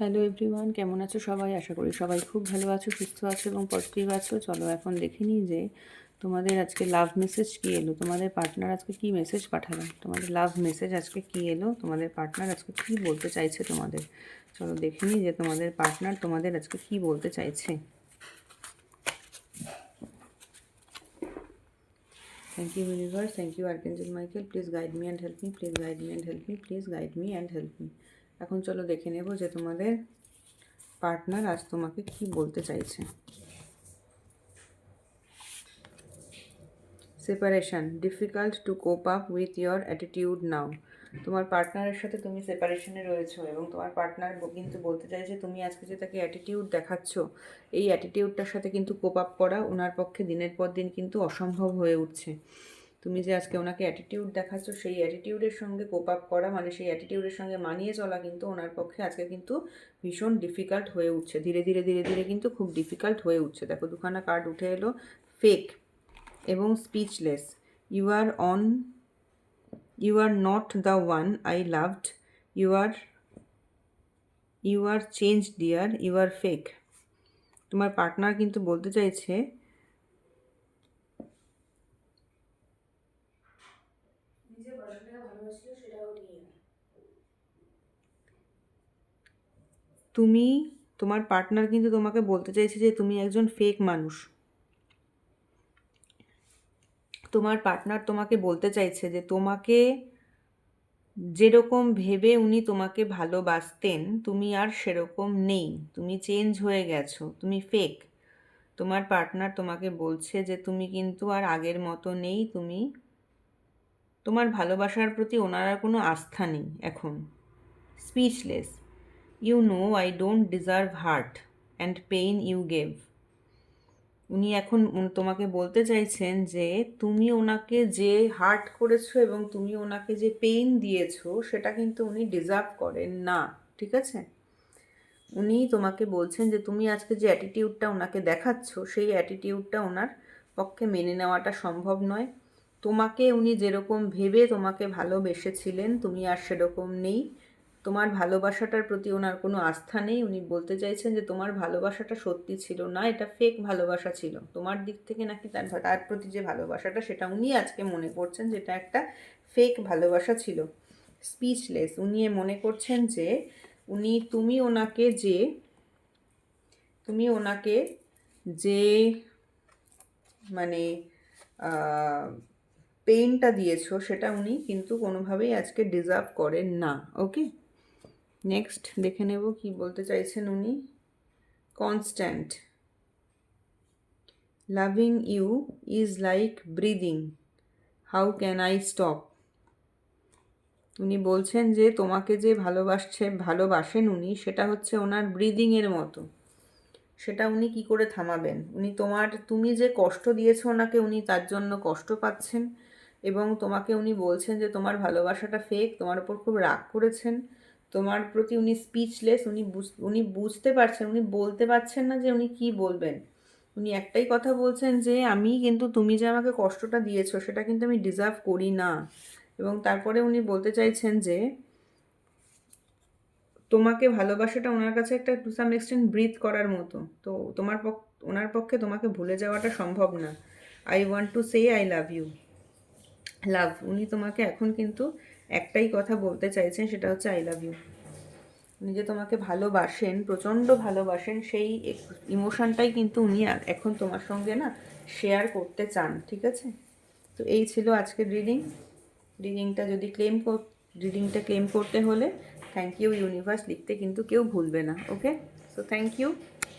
Hello everyone, কেমন আছো সবাই? আশা করি সবাই খুব ভালো আছো, সুস্থ আছো এবং পজিটিভ আছো। চলো এখন দেখে নিই যে তোমাদের আজকে লাভ মেসেজ কী এলো, তোমাদের পার্টনার আজকে কী মেসেজ পাঠালো, তোমাদের লাভ মেসেজ আজকে কী এলো, তোমাদের পার্টনার আজকে কী বলতে চাইছে তোমাদের। চলো দেখে নিই যে তোমাদের পার্টনার তোমাদের আজকে কী বলতে চাইছে। Thank you universe, thank you archangel Michael, please guide me and help me, please guide me and help me, please guide me and help me. এখন চলো দেখে নেব যে তোমাদের পার্টনার আজ তোমাকে কি বলতে চাইছে। Separation, difficult to cope up with your attitude now. তোমার পার্টনারের সাথে তুমি সেপারেশনে রয়েছো এবং তোমার পার্টনার কিন্তু বলতে চাইছে তুমি আজকে যে তাকে অ্যাটিটিউড দেখাচ্ছ, এই অ্যাটিটিউডটার সাথে কিন্তু কোপ আপ করা ওনার পক্ষে দিনের পর দিন কিন্তু অসম্ভব হয়ে উঠছে। তুমি যে আজকে ওনাকে অ্যাটিটিউড দেখাচ্ছ, সেই অ্যাটিটিউডের সঙ্গে কোপ আপ করা মানে সেই অ্যাটিটিউডের সঙ্গে মানিয়ে চলা কিন্তু ওনার পক্ষে আজকে কিন্তু ভীষণ ডিফিকাল্ট হয়ে উঠছে। ধীরে ধীরে ধীরে ধীরে কিন্তু খুব ডিফিকাল্ট হয়ে উঠছে। দেখো দুখানা কার্ড উঠে এলো, ফেক এবং speechless. You are not the one I loved, you are change dear, you are fake. তোমার পার্টনার কিন্তু বলতে চাইছে তোমার পার্টনার কিন্তু তোমাকে বলতে চাইছে যে তুমি একজন ফেক মানুষ। তোমার পার্টনার তোমাকে বলতে চাইছে যে তোমাকে যেরকম ভেবে উনি তোমাকে ভালোবাসতেন তুমি আর সেরকম নেই, তুমি চেঞ্জ হয়ে গেছো, তুমি ফেক। তোমার পার্টনার তোমাকে বলছে যে তুমি কিন্তু আর আগের মতো নেই, তোমার ভালোবাসার প্রতি ওনার আর কোনো আস্থা নেই এখন। Speechless, you know I don't deserve hurt and pain you gave. উনি এখন তোমাকে বলতে চাইছেন যে তুমি ওনাকে যে হার্ট করেছো এবং তুমি ওনাকে যে পেইন দিয়েছো সেটা কিন্তু উনি ডিজার্ভ করেন না, ঠিক আছে? উনি তোমাকে বলছেন যে তুমি আজকে যে অ্যাটিটিউডটা ওনাকে দেখাচ্ছ সেই অ্যাটিটিউডটা ওনার পক্ষে মেনে নেওয়াটা সম্ভব নয়। তোমাকে উনি যেরকম ভেবে তোমাকে ভালোবেসেছিলেন তুমি আর সেরকম নেই, তোমার ভালোবাসাটার প্রতি ওনার কোনো আস্থা নেই। উনি বলতে চাইছেন যে তোমার ভালোবাসাটা সত্যি ছিল না, এটা ফেক ভালোবাসা ছিল। তোমার দিক থেকে নাকি তার প্রতি যে ভালোবাসাটা সেটা উনি আজকে মনে করছেন যেটা একটা ফেক ভালোবাসা ছিল। স্পিচলেস, উনি মনে করছেন যে তুমি ওনাকে যে মানে পেইনটা দিয়েছো সেটা উনি কিন্তু কোনোভাবেই আজকে ডিজার্ভ করেন না। ওকে, নেক্সট দেখে নেব কি বলতে চাইছেন উনি। Constant, loving you is like breathing, how can I stop. উনি বলছেন যে তোমাকে যে ভালোবাসেন উনি, সেটা হচ্ছে ওনার ব্রিদিংয়ের মতো, সেটা উনি কি করে থামাবেন। তুমি যে কষ্ট দিয়েছো ওনাকে, উনি তার জন্য কষ্ট পাচ্ছেন এবং তোমাকে উনি বলছেন যে তোমার ভালোবাসাটা ফেক, তোমার উপর খুব রাগ করেছেন, তোমার প্রতি উনি স্পিচলেস। উনি বুঝতে পারছেন, উনি বলতে পারছেন না যে উনি কি বলবেন। উনি একটাই কথা বলছেন যে তুমি যে আমাকে কষ্টটা দিয়েছো সেটা কিন্তু আমি ডিজার্ভ করি না। এবং তারপরে উনি বলতে চাইছেন যে তোমাকে ভালোবাসাটা ওনার কাছে একটা টু সাম এক্সটেন্ট ব্রিথ করার মতো, তো ওনার পক্ষে তোমাকে ভুলে যাওয়াটা সম্ভব না। I want to say I love you. উনি তোমাকে এখন কিন্তু একটাই কথা বলতে চাইছেন, সেটা হচ্ছে আই লাভ ইউ। উনি যে তোমাকে ভালোবাসেন, প্রচণ্ড ভালোবাসেন, সেই ইমোশনটাই কিন্তু উনি এখন তোমার সঙ্গে না শেয়ার করতে চান, ঠিক আছে? তো এই ছিল আজকের রিডিংটা। রিডিংটা ক্লেম করতে হলে থ্যাংক ইউ ইউনিভার্স লিখতে কিন্তু কেউ ভুলবে না। ওকে, সো থ্যাংক ইউ।